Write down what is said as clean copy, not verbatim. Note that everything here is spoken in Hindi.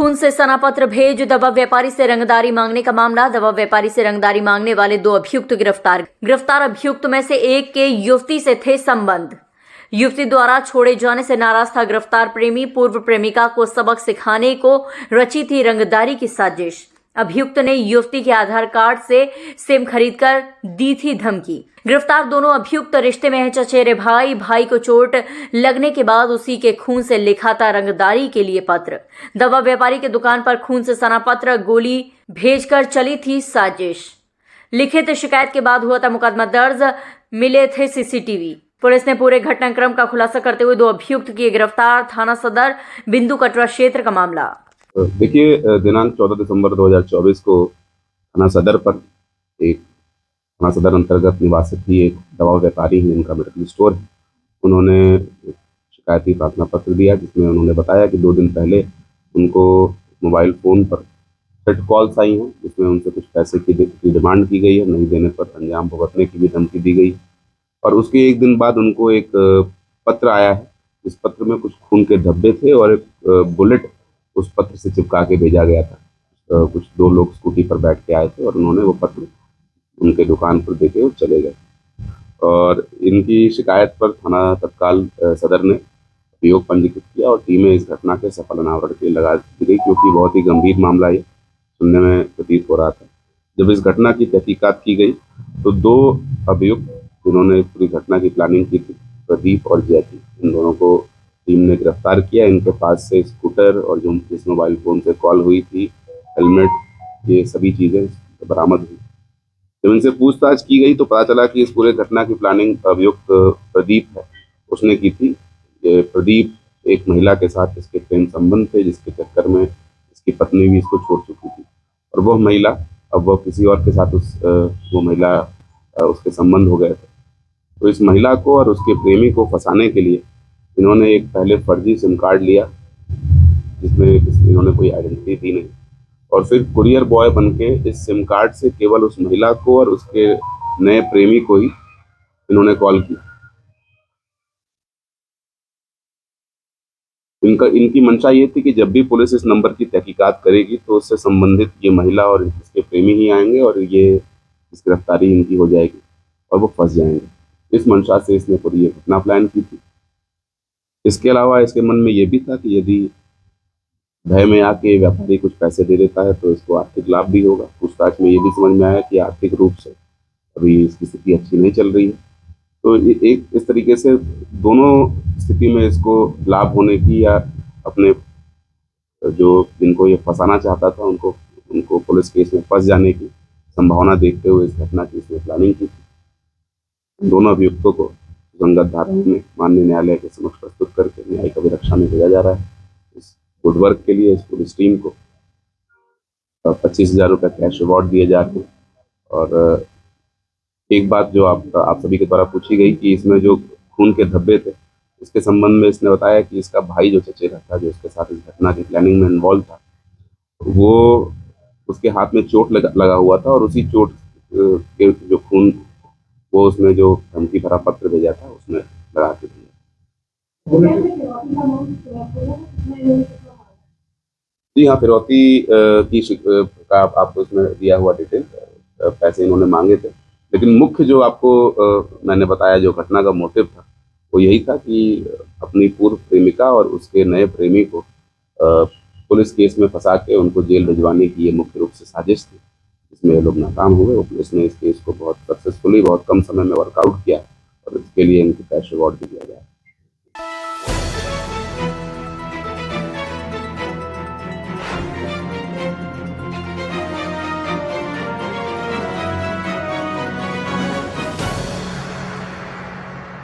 खून से सना पत्र भेज दवा व्यापारी से रंगदारी मांगने का मामला। दवा व्यापारी से रंगदारी मांगने वाले 2 अभियुक्त गिरफ्तार अभियुक्त में से एक के युवती से थे संबंध। युवती द्वारा छोड़े जाने से नाराज था गिरफ्तार प्रेमी। पूर्व प्रेमिका को सबक सिखाने को रची थी रंगदारी की साजिश। अभियुक्त ने युवती के आधार कार्ड से सिम खरीदकर दी थी धमकी। गिरफ्तार दोनों अभियुक्त रिश्ते में है चचेरे भाई। भाई को चोट लगने के बाद उसी के खून से लिखा था रंगदारी के लिए पत्र। दवा व्यापारी की दुकान पर खून से सना पत्र गोली भेजकर चली थी साजिश। लिखित शिकायत के बाद हुआ था मुकदमा दर्ज। मिले थे सीसीटीवी। पुलिस ने पूरे घटनाक्रम का खुलासा करते हुए 2 अभियुक्त किए गिरफ्तार। थाना सदर बिंदु कटरा क्षेत्र का मामला। देखिए, दिनांक 14 दिसंबर 2024 को थाना सदर अंतर्गत निवासित ही एक दवा व्यापारी है, इनका मेडिकल स्टोर है। उन्होंने शिकायती प्रार्थना पत्र दिया जिसमें उन्होंने बताया कि 2 दिन पहले उनको मोबाइल फ़ोन पर थ्रेट कॉल्स आई हैं जिसमें उनसे कुछ पैसे की डिमांड की गई है। नहीं देने पर अंजाम भुगतने की भी धमकी दी गई। और उसके 1 दिन बाद उनको एक पत्र आया है। इस पत्र में कुछ खून के धब्बे थे और एक बुलेट उस पत्र से चिपका के भेजा गया था। कुछ 2 लोग स्कूटी पर बैठ के आए थे और उन्होंने वो पत्र उनके दुकान पर देके वो चले गए। और इनकी शिकायत पर थाना तत्काल सदर ने अभियोग पंजीकृत किया और टीमें इस घटना के सफल अनावरण के लिए लगा दी गई, क्योंकि बहुत ही गंभीर मामला ये सुनने में प्रतीत हो रहा था। जब इस घटना की तहकीकात की गई तो 2 अभियुक्त जिन्होंने पूरी घटना की प्लानिंग की थी, प्रदीप और जयती, इन दोनों को टीम ने गिरफ्तार किया। इनके पास से स्कूटर और जिस मोबाइल फ़ोन से कॉल हुई थी, हेलमेट, ये सभी चीज़ें बरामद हुई। जब इनसे पूछताछ की गई तो पता चला कि इस पूरे घटना की प्लानिंग अभियुक्त प्रदीप है, उसने की थी। ये प्रदीप एक महिला के साथ इसके प्रेम संबंध थे जिसके चक्कर में इसकी पत्नी भी इसको छोड़ चुकी थी और वह महिला अब वह किसी और के साथ उसके संबंध हो गए थे। तो इस महिला को और उसके प्रेमी को फंसाने के लिए इन्होंने एक पहले फर्जी सिम कार्ड लिया जिसमें इन्होंने कोई आइडेंटिटी दी नहीं, और फिर कुरियर बॉय बनके इस सिम कार्ड से केवल उस महिला को और उसके नए प्रेमी को ही इन्होंने कॉल किया। इनकी मंशा ये थी कि जब भी पुलिस इस नंबर की तहकीकात करेगी तो उससे संबंधित ये महिला और इसके प्रेमी ही आएंगे और ये इस गिरफ्तारी इनकी हो जाएगी और वो फंस जाएंगे। इस मंशा से इसने पूरी ये घटना प्लान की थी। इसके अलावा इसके मन में ये भी था कि यदि भय में आके व्यापारी कुछ पैसे दे देता है तो इसको आर्थिक लाभ भी होगा। पूछताछ में ये भी समझ में आया कि आर्थिक रूप से अभी इसकी स्थिति अच्छी नहीं चल रही है, तो एक इस तरीके से दोनों स्थिति में इसको लाभ होने की या अपने जो जिनको ये फंसाना चाहता था उनको पुलिस केस में फंस जाने की संभावना देखते हुए इस घटना की इसने प्लानिंग की थी। दोनों अभियुक्तों को संगत धाराओं में माननीय न्यायालय के समक्ष प्रस्तुत करके न्यायिक अभिरक्षा में भेजा जा रहा है। इस गुड वर्क के लिए इस पुलिस टीम को 25,000 रुपये कैश अवार्ड दिए जा रहे हैं। और एक बात जो आप सभी के द्वारा पूछी गई कि इसमें जो खून के धब्बे थे, इसके संबंध में इसने बताया कि इसका भाई जो चचेरा था, जो इसके साथ इस घटना की प्लानिंग में इन्वॉल्व था, वो उसके हाथ में चोट लगा हुआ था और उसी चोट के जो खून वो उसने जो धमकी भरा पत्र भेजा था उसमें लगा के दिया। जी हाँ, फिरौती का आपको उसमें दिया हुआ डिटेल, पैसे इन्होंने मांगे थे, लेकिन मुख्य जो आपको मैंने बताया जो घटना का मोटिव था वो यही था कि अपनी पूर्व प्रेमिका और उसके नए प्रेमी को पुलिस केस में फंसा के उनको जेल भिजवाने की ये मुख्य रूप से साजिश थी। इसमें ये लोग नाकाम हुए और पुलिस ने इस केस को बहुत सक्सेसफुली बहुत कम समय में वर्कआउट किया और इसके लिए इनको कैश अवार्ड भी दिया गया।